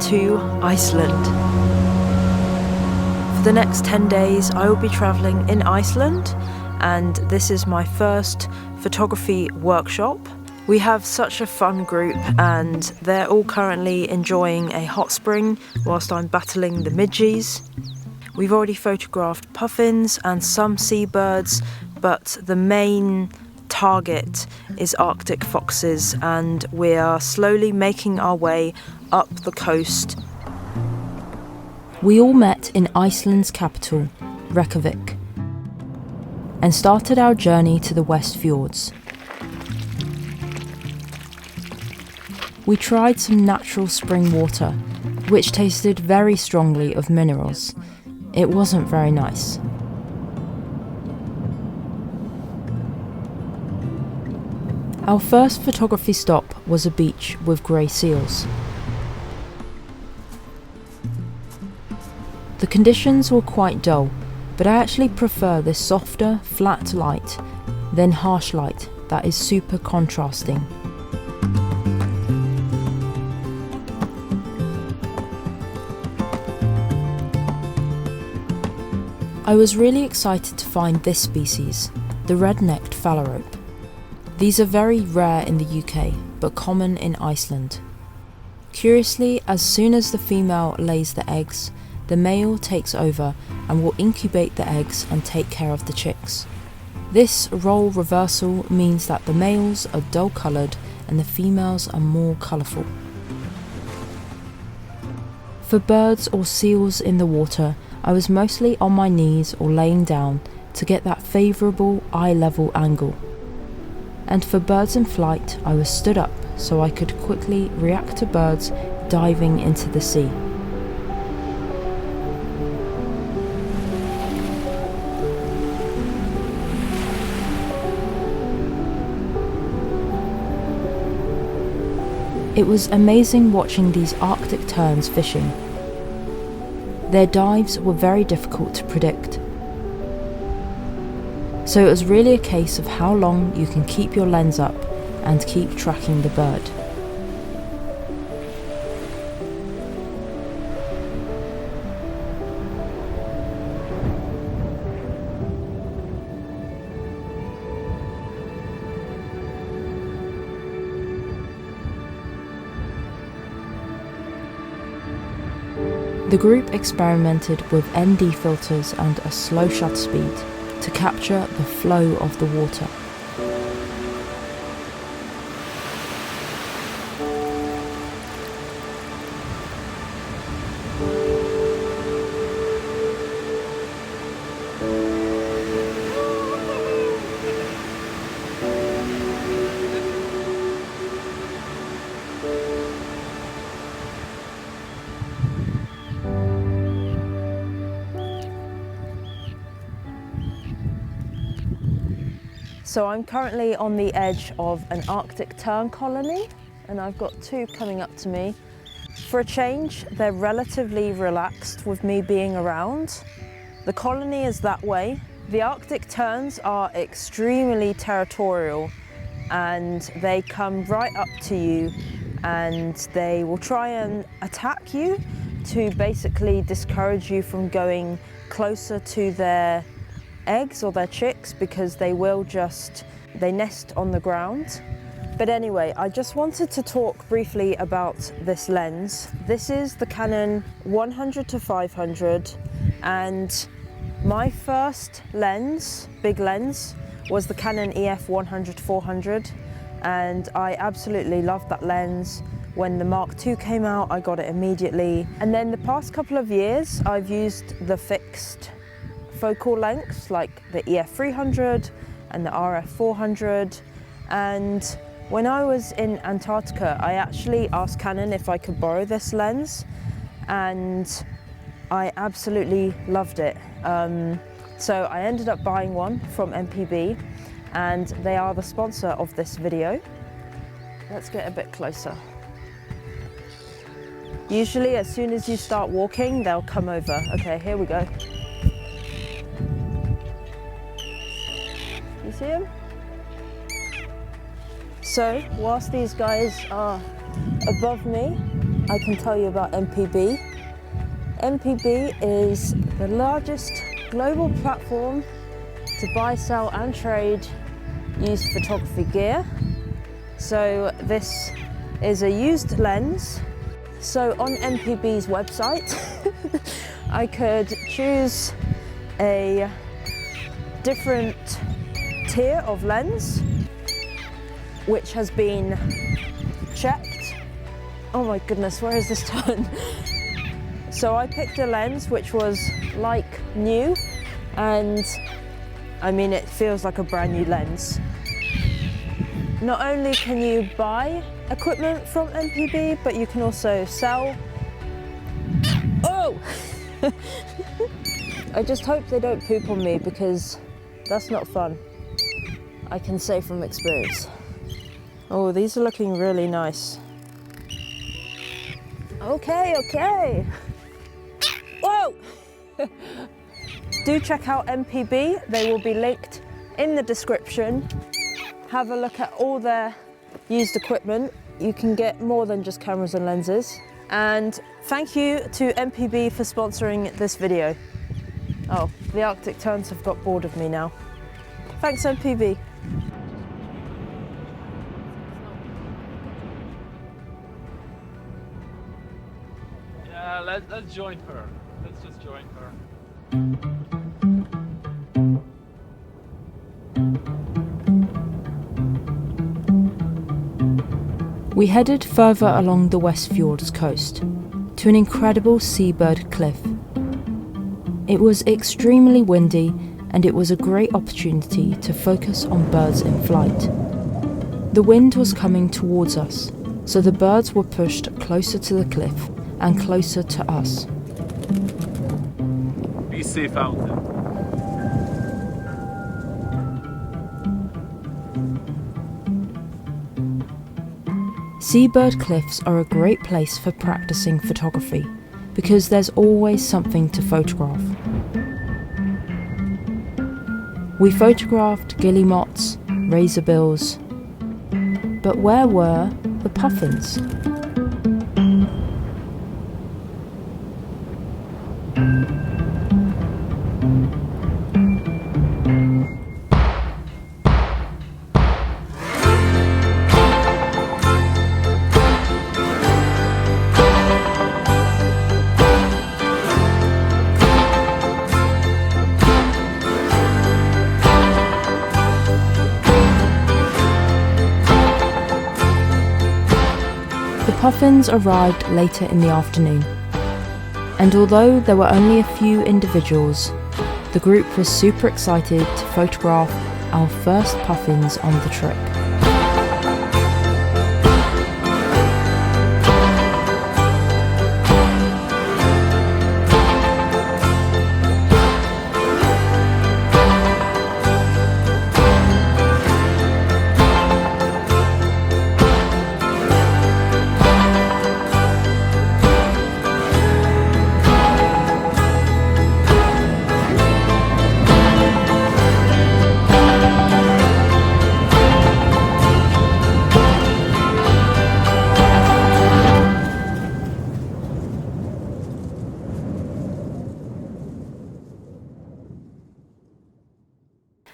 to Iceland. For the next 10 days I will be travelling in Iceland, and this is my first photography workshop. We have such a fun group and they're all currently enjoying a hot spring whilst I'm battling the midges. We've already photographed puffins and some seabirds, but the main target is Arctic foxes, and we are slowly making our way up the coast. We all met in Iceland's capital, Reykjavik, and started our journey to the West Fjords. We tried some natural spring water, which tasted very strongly of minerals. It wasn't very nice. Our first photography stop was a beach with grey seals. The conditions were quite dull, but I actually prefer this softer, flat light than harsh light that is super contrasting. I was really excited to find this species, the red-necked phalarope. These are very rare in the UK, but common in Iceland. Curiously, as soon as the female lays the eggs, the male takes over and will incubate the eggs and take care of the chicks. This role reversal means that the males are dull-coloured and the females are more colourful. For birds or seals in the water, I was mostly on my knees or laying down to get that favourable eye-level angle. And for birds in flight, I was stood up so I could quickly react to birds diving into the sea. It was amazing watching these Arctic terns fishing. Their dives were very difficult to predict. So it was really a case of how long you can keep your lens up and keep tracking the bird. The group experimented with ND filters and a slow shutter speed to capture the flow of the water. So I'm currently on the edge of an Arctic tern colony, and I've got two coming up to me. For a change, they're relatively relaxed with me being around. The colony is that way. The Arctic terns are extremely territorial, and they come right up to you and they will try and attack you to basically discourage you from going closer to their eggs or their chicks, because they nest on the ground. But anyway, I just wanted to talk briefly about this lens. This is the Canon 100-500, and my first lens, big lens, was the Canon EF 100-400, and I absolutely loved that lens. When the Mark II came out, I got it immediately. And then the past couple of years, I've used the fixed focal lengths like the EF 300 and the RF 400. And when I was in Antarctica, I actually asked Canon if I could borrow this lens, and I absolutely loved it. So I ended up buying one from MPB, and they are the sponsor of this video. Let's get a bit closer. Usually as soon as you start walking, they'll come over. Okay, here we go. You see him? So whilst these guys are above me, I can tell you about MPB. MPB is the largest global platform to buy, sell and trade used photography gear. So this is a used lens. So on MPB's website, I could choose a different tier of lens, which has been checked. Oh my goodness, where is this tern? So I picked a lens which was like new, and I mean, it feels like a brand new lens. Not only can you buy equipment from MPB, but you can also sell. Oh! I just hope they don't poop on me, because that's not fun. I can say from experience. Oh, these are looking really nice. Okay. Whoa! Do check out MPB. They will be linked in the description. Have a look at all their used equipment. You can get more than just cameras and lenses. And thank you to MPB for sponsoring this video. Oh, the Arctic terns have got bored of me now. Thanks, MPB. Yeah, let's join her. Let's just join her. We headed further along the West Fjords coast to an incredible Seabird cliff. It was extremely windy, and it was a great opportunity to focus on birds in flight. The wind was coming towards us, so the birds were pushed closer to the cliff and closer to us. Be safe out there. Seabird cliffs are a great place for practicing photography because there's always something to photograph. We photographed guillemots, razorbills, but where were the puffins? The puffins arrived later in the afternoon, and although there were only a few individuals, the group was super excited to photograph our first puffins on the trip.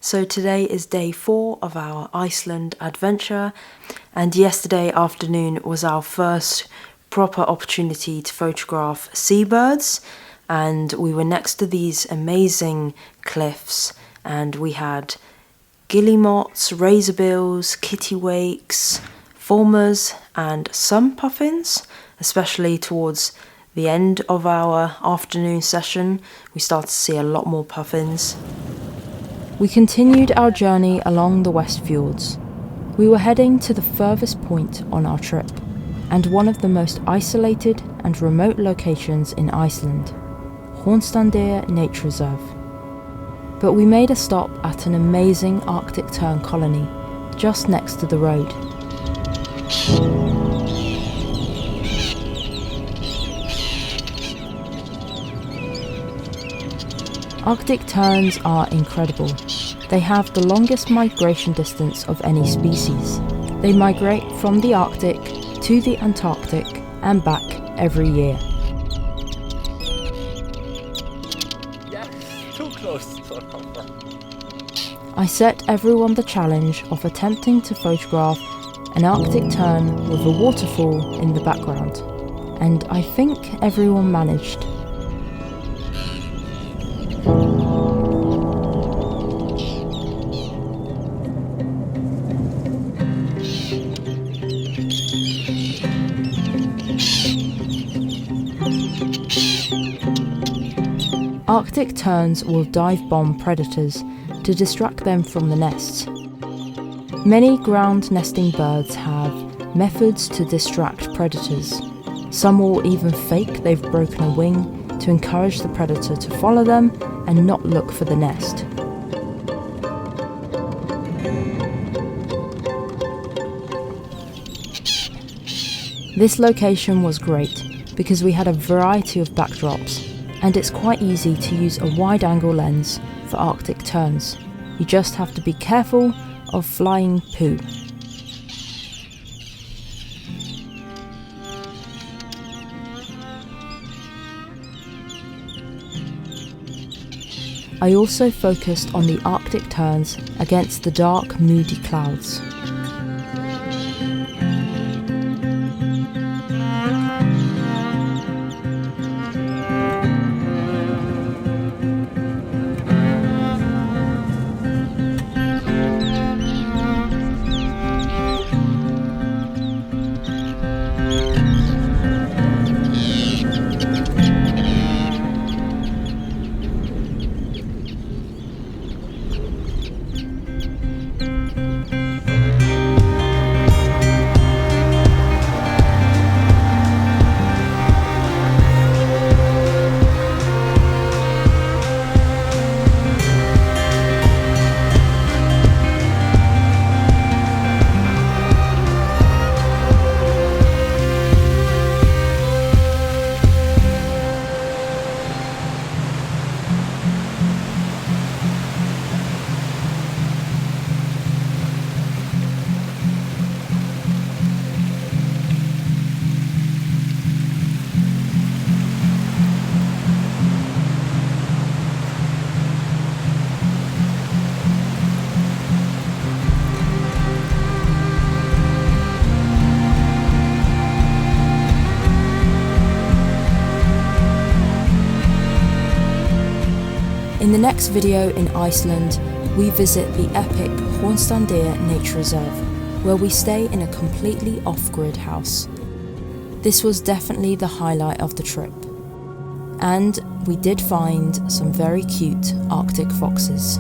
So today is day 4 of our Iceland adventure, and yesterday afternoon was our first proper opportunity to photograph seabirds, and we were next to these amazing cliffs, and we had guillemots, razorbills, kittiwakes, fulmars and some puffins, especially towards the end of our afternoon session. We started to see a lot more puffins. We continued our journey along the West Fjords. We were heading to the furthest point on our trip, and one of the most isolated and remote locations in Iceland, Hornstandir Nature Reserve. But we made a stop at an amazing Arctic tern colony just next to the road. Arctic terns are incredible. They have the longest migration distance of any species. They migrate from the Arctic to the Antarctic and back every year. Yes, too close to our comfort. I set everyone the challenge of attempting to photograph an Arctic tern with a waterfall in the background, and I think everyone managed. Arctic terns will dive bomb predators to distract them from the nests. Many ground nesting birds have methods to distract predators. Some will even fake they've broken a wing to encourage the predator to follow them and not look for the nest. This location was great because we had a variety of backdrops, and it's quite easy to use a wide-angle lens for Arctic terns. You just have to be careful of flying poo. I also focused on the Arctic terns against the dark, moody clouds. In the next video in Iceland, we visit the epic Hornstandir Nature Reserve, where we stay in a completely off-grid house. This was definitely the highlight of the trip. And we did find some very cute Arctic foxes.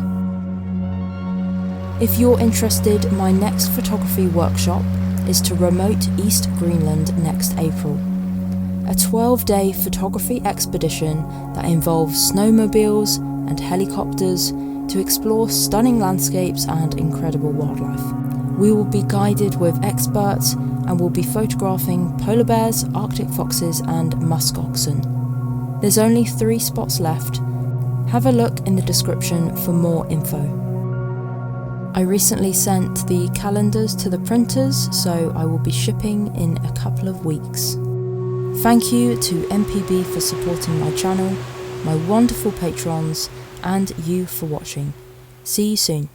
If you're interested, my next photography workshop is to remote East Greenland next April. A 12-day photography expedition that involves snowmobiles and helicopters to explore stunning landscapes and incredible wildlife. We will be guided with experts and will be photographing polar bears, Arctic foxes and musk oxen. There's only 3 spots left. Have a look in the description for more info. I recently sent the calendars to the printers, so I will be shipping in a couple of weeks. Thank you to MPB for supporting my channel, my wonderful patrons, and you for watching. See you soon.